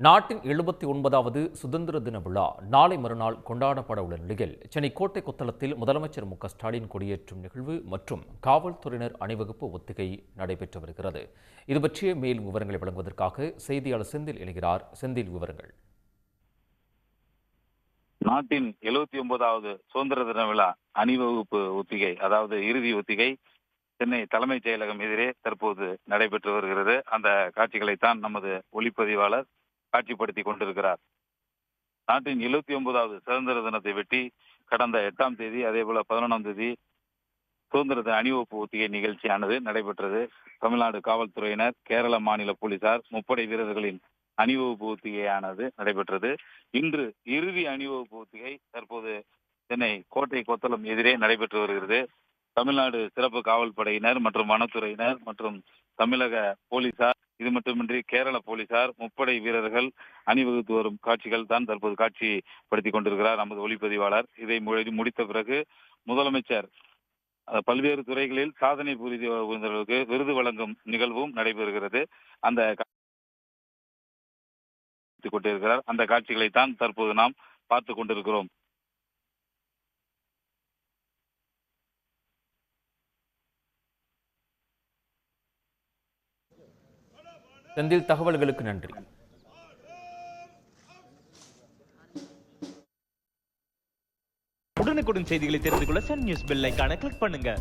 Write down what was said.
நாட்டின் 79வது சுதந்திர தின விழா நாளை மறுநாள் கொண்டாடப்பட உள்ள நிலையில் சென்னை கோட்டை கொத்தளத்தில் முதலமைச்சர் ஸ்டாலின் கொடியேற்றும் நிகழ்வு மற்றும் காவல்துறையினர் அணிவகுப்பு ஒத்திகை நடைபெற்று வருகிறது. இது பற்றிய மேலும் விவரங்களை வழங்குவதற்காக செய்தியாளர் செந்தில் இணைகிறார். செந்தில், விவரங்கள். நாட்டின் 79வது சுதந்திர தின விழா அணிவகுப்பு ஒத்திகை, அதாவது இறுதி ஒத்திகை சென்னை தலைமைச் செயலகம் எதிரே தற்போது நடைபெற்று வருகிறது. அந்த காட்சிகளைத்தான் நமது ஒளிப்பதிவாளர் காட்சிப்படுத்திக் கொண்டிருக்கிறார். நாட்டின் 79வது சுதந்திர தினத்தை வெட்டி கடந்த 8ஆம் தேதி அதேபோல 11ஆம் தேதி சுதந்திர தின அணிவகுப்பு ஒத்திகை நிகழ்ச்சியானது நடைபெற்றது. தமிழ்நாடு காவல்துறையினர், கேரள மாநில போலீசார், முப்படை வீரர்களின் அணிவகுப்பு ஒத்திகையானது நடைபெற்றது. இன்று இறுதி அணிவகுப்பு ஒத்திகை தற்போது சென்னை கோட்டை கொத்தளம் எதிரே நடைபெற்று வருகிறது. தமிழ்நாடு சிறப்பு காவல் படையினர் மற்றும் வனத்துறையினர் மற்றும் தமிழக போலீசார், இது மட்டுமின்றி கேரள போலீசார், முப்படை வீரர்கள் அணிவகுத்து வரும் காட்சிகள் தான் தற்போது காட்சிப்படுத்திக் கொண்டிருக்கிறார் நமது ஒளிப்பதிவாளர். இதை முடித்த பிறகு முதலமைச்சர் பல்வேறு துறைகளில் சாதனை புரிந்தவர்களுக்கு விருது வழங்கும் நிகழ்வும் நடைபெறுகிறது. அந்த கொண்டிருக்கிறார் அந்த காட்சிகளை தான் தற்போது நாம் பார்த்துக் கொண்டிருக்கிறோம். செந்தில், தகவல்களுக்கு நன்றி. உடனுக்குடன் செய்திகளை தெரிந்து கொள்ள சன் நியூஸ் பெல் ஐகானை கிளிக் பண்ணுங்க.